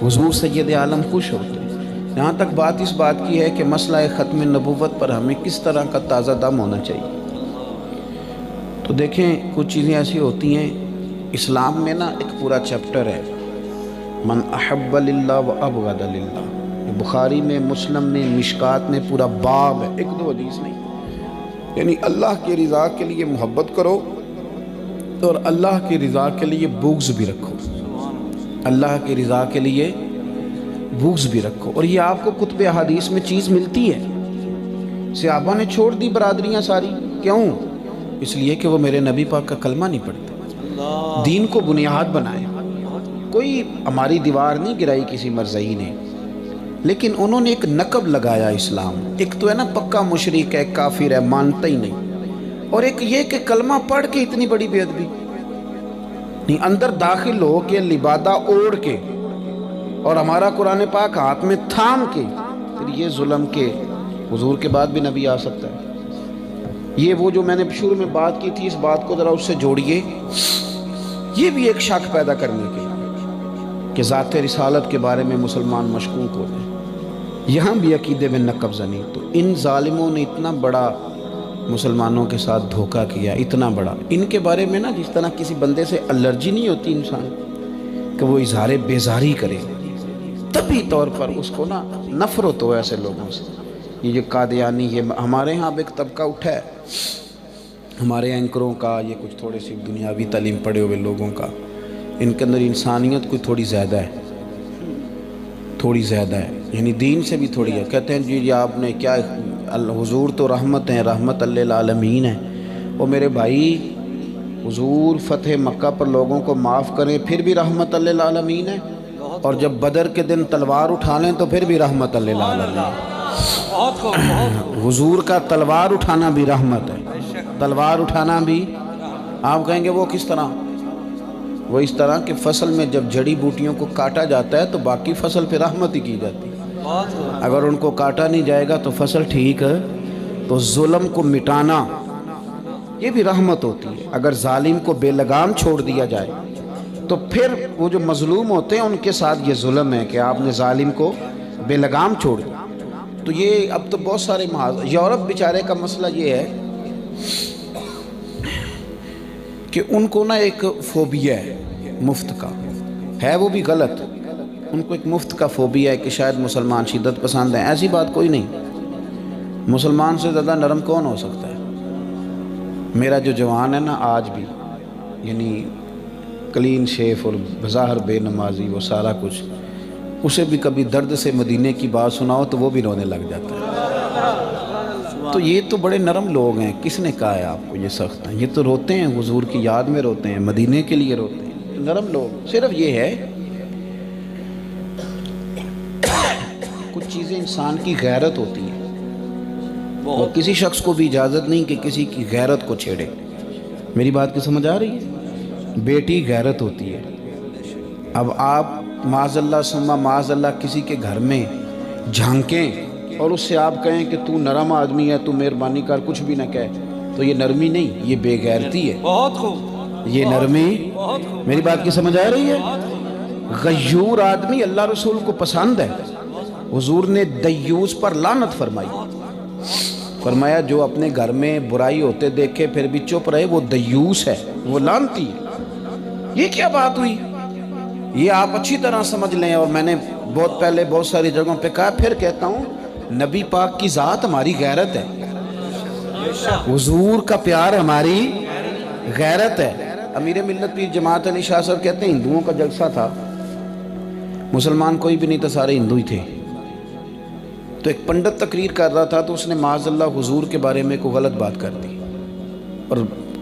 حضور سید عالم خوش ہوتے ہیں۔ یہاں تک بات اس بات کی ہے کہ مسئلہ ختم نبوت پر ہمیں کس طرح کا تازہ دم ہونا چاہیے۔ تو دیکھیں کچھ چیزیں ایسی ہوتی ہیں اسلام میں نا، ایک پورا چیپٹر ہے من احب للہ و ابغض للہ، بخاری میں، مسلم میں، مشکات میں پورا باب ہے، ایک دو حدیث نہیں۔ یعنی اللہ کی رضا کے لیے محبت کرو اور اللہ کی رضا کے لیے بغض بھی رکھو، اللہ کی رضا کے لیے بغض بھی رکھو۔ اور یہ آپ کو کتب احادیث میں چیز ملتی ہے۔ صحابہ نے چھوڑ دی برادریاں ساری، کیوں؟ اس لیے کہ وہ میرے نبی پاک کا کلمہ نہیں پڑھتے، دین کو بنیاد بنائے۔ کوئی ہماری دیوار نہیں گرائی کسی مرزئی نے، لیکن انہوں نے ایک نقب لگایا اسلام۔ ایک تو ہے نا پکا مشرک ہے، کافر ہے، مانتا ہی نہیں، اور ایک یہ کہ کلمہ پڑھ کے اتنی بڑی بے ادبی نہیں، اندر داخل ہو کے لبادہ اوڑھ کے اور ہمارا قرآن پاک ہاتھ میں تھام کے پھر یہ ظلم کے حضور کے بعد بھی نبی آ سکتا ہے۔ یہ وہ جو میں نے شروع میں بات کی تھی، اس بات کو ذرا اس سے جوڑیے، یہ بھی ایک شک پیدا کرنے کے کہ ذات رسالت کے بارے میں مسلمان مشکوک ہو جائیں، یہاں بھی عقیدے میں نقب زنی۔ تو ان ظالموں نے اتنا بڑا مسلمانوں کے ساتھ دھوکہ کیا، اتنا بڑا۔ ان کے بارے میں نا جس طرح کسی بندے سے الرجی نہیں ہوتی انسان کہ وہ اظہار بیزاری کرے، طبی طور پر اس کو نا نفرت ہو ایسے لوگوں سے۔ یہ جو قادیانی، یہ ہمارے ہاں اب ایک طبقہ اٹھا ہے ہمارے اینکروں کا، یہ کچھ تھوڑے سی دنیاوی تعلیم پڑھے ہوئے لوگوں کا، ان کے اندر انسانیت کوئی تھوڑی زیادہ ہے، تھوڑی زیادہ ہے، یعنی دین سے بھی تھوڑی ہے۔ کہتے ہیں جی آپ نے کیا، حضور تو رحمت ہیں، رحمت للعالمین ہے۔ وہ میرے بھائی، حضور فتح مکہ پر لوگوں کو معاف کریں پھر بھی رحمت للعالمین ہے، اور جب بدر کے دن تلوار اٹھا لیں تو پھر بھی رحمت للعالمین۔ حضور کا تلوار اٹھانا بھی رحمت ہے، تلوار اٹھانا بھی۔ آپ کہیں گے وہ کس طرح؟ وہ اس طرح کہ فصل میں جب جڑی بوٹیوں کو کاٹا جاتا ہے تو باقی فصل پہ رحمت ہی کی جاتی ہے، اگر ان کو کاٹا نہیں جائے گا تو فصل ٹھیک ہے۔ تو ظلم کو مٹانا یہ بھی رحمت ہوتی ہے۔ اگر ظالم کو بے لگام چھوڑ دیا جائے تو پھر وہ جو مظلوم ہوتے ہیں ان کے ساتھ یہ ظلم ہے کہ آپ نے ظالم کو بے لگام چھوڑ دیا۔ تو یہ اب تو بہت سارے یورپ بیچارے کا مسئلہ یہ ہے کہ ان کو نا ایک فوبیا ہے مفت کا، ہے وہ بھی غلط، ان کو ایک مفت کا فوبیا ہے کہ شاید مسلمان شدت پسند ہیں۔ ایسی بات کوئی نہیں، مسلمان سے زیادہ نرم کون ہو سکتا ہے؟ میرا جو جوان ہے نا آج بھی، یعنی کلین شیف اور بظاہر بے نمازی، وہ سارا کچھ، اسے بھی کبھی درد سے مدینے کی بات سناؤ تو وہ بھی رونے لگ جاتا ہے۔ تو یہ تو بڑے نرم لوگ ہیں، کس نے کہا ہے آپ کو یہ سخت ہیں؟ یہ تو روتے ہیں، حضور کی یاد میں روتے ہیں، مدینے کے لیے روتے ہیں، نرم لوگ۔ صرف یہ ہے کچھ چیزیں انسان کی غیرت ہوتی ہیں، اور کسی شخص کو بھی اجازت نہیں کہ کسی کی غیرت کو چھیڑے۔ میری بات کی سمجھ آ رہی ہے؟ بیٹی غیرت ہوتی ہے۔ اب آپ معاذ اللہ ثم معاذ اللہ کسی کے گھر میں جھانکیں اور اس سے آپ کہیں کہ تو نرم آدمی ہے، تو مہربانی کر، کچھ بھی نہ کہے، تو یہ نرمی نہیں، یہ بے غیرتی ہے۔ بہت خوب، یہ نرمی، میری بات کی سمجھ آ رہی ہے؟ غیور آدمی اللہ رسول کو پسند ہے۔ حضور نے دیوس پر لعنت فرمائی، فرمایا جو اپنے گھر میں برائی ہوتے دیکھے پھر بھی چپ رہے وہ دیوس ہے، وہ لعنتی ہے۔ یہ کیا بات ہوئی؟ یہ آپ اچھی طرح سمجھ لیں، اور میں نے بہت پہلے بہت ساری جگہوں پہ کہا، پھر کہتا ہوں، نبی پاک کی ذات ہماری غیرت ہے، حضور کا پیار ہماری غیرت ہے۔ امیر ملت پیر جماعت علی شاہ صاحب کہتے ہیں ہندوؤں کا جلسہ تھا، مسلمان کوئی بھی نہیں تھا، سارے ہندو ہی تھے۔ تو ایک پنڈت تقریر کر رہا تھا تو اس نے معاذ اللہ حضور کے بارے میں کوئی غلط بات کر دی، اور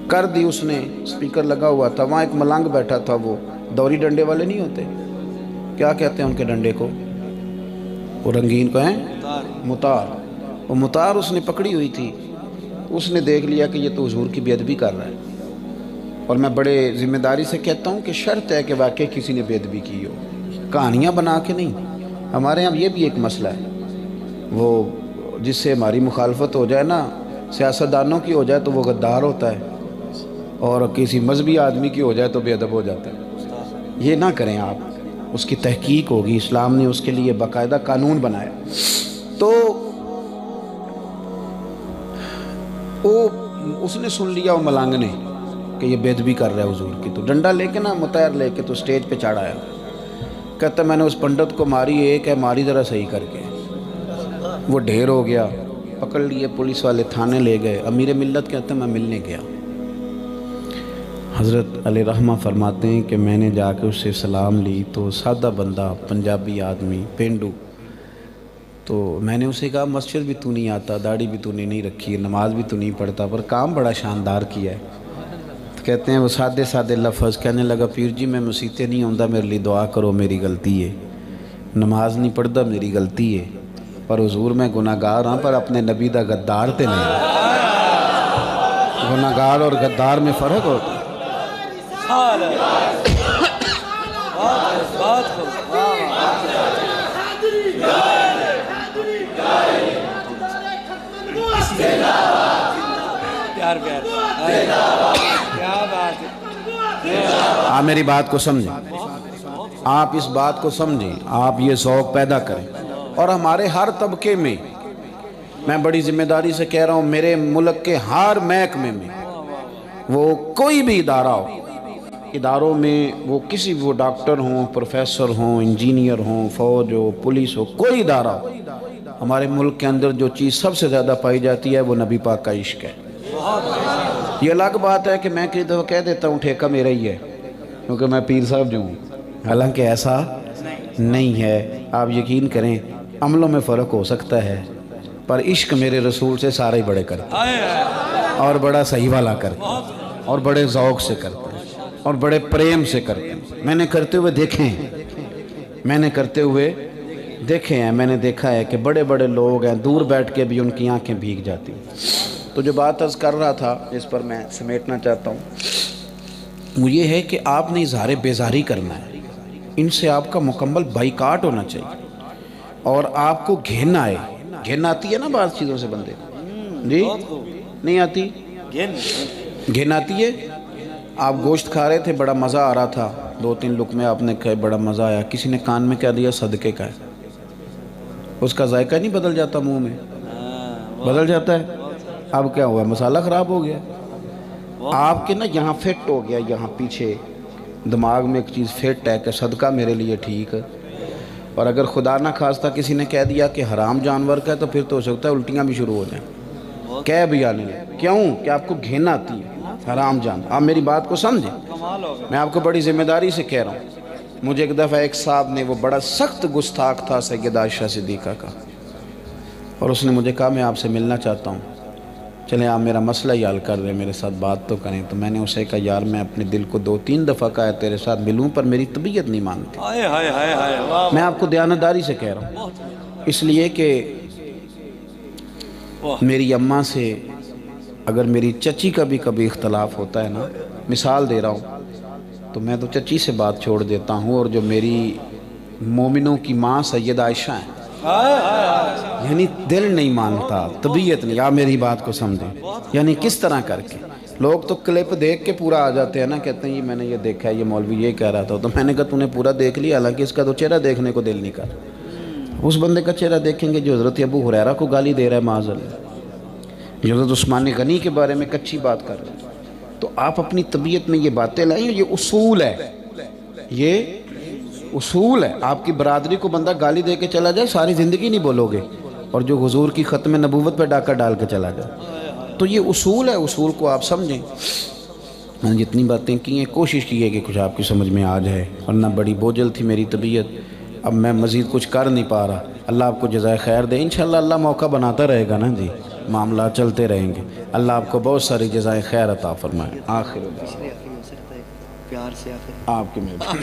کر دی اس نے، سپیکر لگا ہوا تھا، وہاں ایک ملنگ بیٹھا تھا، وہ دوری ڈنڈے والے نہیں ہوتے، کیا کہتے ہیں ان کے ڈنڈے کو؟ وہ رنگین کو ہیں متار، وہ متار اس نے پکڑی ہوئی تھی۔ اس نے دیکھ لیا کہ یہ تو حضور کی بے ادبی کر رہا ہے، اور میں بڑے ذمہ داری سے کہتا ہوں کہ شرط ہے کہ واقعی کسی نے بے ادبی کی ہو، کہانیاں بنا کے نہیں۔ ہمارے یہاں یہ بھی ایک مسئلہ ہے، وہ جس سے ہماری مخالفت ہو جائے نا، سیاستدانوں کی ہو جائے تو وہ غدار ہوتا ہے، اور کسی مذہبی آدمی کی ہو جائے تو بے ادب ہو جاتا ہے۔ یہ نہ کریں آپ، اس کی تحقیق ہوگی، اسلام نے اس کے لیے باقاعدہ قانون بنایا۔ تو اس نے سن لیا وہ ملانگ نے کہ یہ بے ادبی کر رہا ہے حضور کی، تو ڈنڈا لے کے نا مطہر لے کے تو سٹیج پہ چڑھایا، کہتا میں نے اس پنڈت کو ماری، ایک ہے ماری ذرا صحیح کر کے۔ وہ ڈھیر ہو گیا، پکڑ لیے پولیس والے، تھانے لے گئے۔ امیر ملت کہتے ہیں میں ملنے گیا، حضرت علیہ رحمہ فرماتے ہیں کہ میں نے جا کے اس سے سلام لی، تو سادہ بندہ پنجابی آدمی پینڈو، تو میں نے اسے کہا مسجد بھی تو نہیں آتا، داڑھی بھی تو نے نہیں رکھی، نماز بھی تو نہیں پڑھتا، پر کام بڑا شاندار کیا ہے۔ تو کہتے ہیں وہ سادے سادے لفظ کہنے لگا، پیر جی میں مسیتے نہیں ہوندا، میرے لیے دعا کرو، میری غلطی ہے، نماز نہیں پڑھتا میری غلطی ہے، پر حضور میں گناہگار ہاں، پر اپنے نبی دا غدار تے نہیں۔ گناہگار اور غدار میں فرق ہوتا ہے۔ آپ میری بات کو سمجھیں، آپ اس بات کو سمجھیں، آپ یہ ذوق پیدا کریں۔ اور ہمارے ہر طبقے میں، میں بڑی ذمہ داری سے کہہ رہا ہوں، میرے ملک کے ہر محکمے میں، وہ کوئی بھی ادارہ ہو، اداروں میں وہ کسی وہ ڈاکٹر ہوں، پروفیسر ہوں، انجینئر ہوں، فوج ہو، پولیس ہو، کوئی ادارہ ہو، ہمارے ملک کے اندر جو چیز سب سے زیادہ پائی جاتی ہے وہ نبی پاک کا عشق ہے۔ یہ الگ بات ہے کہ میں کئی دفعہ کہہ دیتا ہوں ٹھیکہ میرا ہی ہے کیونکہ میں پیر صاحب جو ہوں، حالانکہ ایسا نہیں ہے۔ آپ یقین کریں عملوں میں فرق ہو سکتا ہے، پر عشق میرے رسول سے سارے ہی بڑے کرتے ہیں، اور بڑا صحیح والا کرتے ہیں، اور بڑے ذوق سے کرتے ہیں، اور بڑے پریم سے کرتے ہیں۔ میں نے کرتے ہوئے دیکھے ہیں، میں نے کرتے ہوئے دیکھے ہیں، میں نے دیکھا ہے کہ بڑے بڑے لوگ ہیں، دور بیٹھ کے بھی ان کی آنکھیں بھیگ جاتی ہیں۔ تو جو بات عرض کر رہا تھا، اس پر میں سمیٹنا چاہتا ہوں، وہ یہ ہے کہ آپ نے اظہار بیزاری کرنا ہے، ان سے آپ کا مکمل بائیکاٹ ہونا چاہیے، اور آپ کو گھن آئے، گھن آتی ہے نا بعض چیزوں سے بندے، جی نہیں آتی، گھن آتی ہے۔ آپ گوشت کھا رہے تھے، بڑا مزہ آ رہا تھا، 2-3 لقمے آپ نے کھائے، بڑا مزہ آیا، کسی نے کان میں کہہ دیا صدقے کا ہے، اس کا ذائقہ نہیں بدل جاتا، منہ میں بدل جاتا ہے۔ اب کیا ہوا؟ مسالہ خراب ہو گیا، آپ کے نا یہاں فٹ ہو گیا، یہاں پیچھے دماغ میں ایک چیز فٹ ہے کہ صدقہ میرے لیے ٹھیک ہے، اور اگر خدا نہ خواستہ کسی نے کہہ دیا کہ حرام جانور کا ہے، تو پھر تو ہو سکتا ہے الٹیاں بھی شروع ہو جائیں، کہہ بھی آنے لگے۔ کیوں؟ کہ آپ کو گھن آتی ہے حرام جانور۔ آپ میری بات کو سمجھیں، میں آپ کو بڑی ذمہ داری سے کہہ رہا ہوں۔ مجھے ایک دفعہ ایک صاحب نے، وہ بڑا سخت گستاخ تھا سیدہ عائشہ صدیقہ کا، اور اس نے مجھے کہا میں آپ سے ملنا چاہتا ہوں، چلیں آپ میرا مسئلہ ہی حل کر رہے ہیں، میرے ساتھ بات تو کریں۔ تو میں نے اسے کہا یار میں اپنے دل کو 2-3 دفعہ کہا ہے تیرے ساتھ ملوں، پر میری طبیعت نہیں مانتی۔ میں آپ کو دیانتداری سے کہہ رہا ہوں، اس لیے کہ میری اماں سے اگر میری چچی کا بھی کبھی اختلاف ہوتا ہے نا، مثال دے رہا ہوں، تو میں تو چچی سے بات چھوڑ دیتا ہوں، اور جو میری مومنوں کی ماں سیدہ عائشہ ہیں، یعنی دل نہیں مانتا، طبیعت نہیں۔ آپ میری بات کو سمجھیں، یعنی کس طرح کر کے لوگ تو کلپ دیکھ کے پورا آ جاتے ہیں نا، کہتے ہیں یہ میں نے یہ دیکھا ہے، یہ مولوی یہ کہہ رہا تھا، تو میں نے کہا تو نے پورا دیکھ لیا، حالانکہ اس کا تو چہرہ دیکھنے کو دل نہیں کر۔ اس بندے کا چہرہ دیکھیں گے جو حضرت ابو ہریرہ کو گالی دے رہا ہے معاذ اللہ، جو حضرت عثمان غنی کے بارے میں کچھی بات کر رہے ہیں۔ تو آپ اپنی طبیعت میں یہ باتیں لائیں، یہ اصول ہے، یہ اصول ہے۔ آپ کی برادری کو بندہ گالی دے کے چلا جائے، ساری زندگی نہیں بولو گے، اور جو حضور کی ختم نبوت پہ ڈاکہ ڈال کے چلا جائے، تو یہ اصول ہے، اصول کو آپ سمجھیں۔ میں نے جتنی باتیں کی ہیں کوشش کی ہے کہ کچھ آپ کی سمجھ میں آ جائے، ورنہ بڑی بوجھل تھی میری طبیعت، اب میں مزید کچھ کر نہیں پا رہا۔ اللہ آپ کو جزائے خیر دے، انشاءاللہ اللہ موقع بناتا رہے گا نا جی، معاملات چلتے رہیں گے۔ اللہ آپ کو بہت ساری جزائے خیر عطا فرمائے۔ آخر آپ کی مہربانی،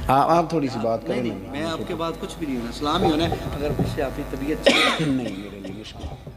آپ تھوڑی سی بات کریں۔ میں آپ کے بعد کچھ بھی نہیں ہونا، اسلام ہی ہونا ہے، اگر اس سے آپ کی طبیعت نہیں میرے لیے مشکل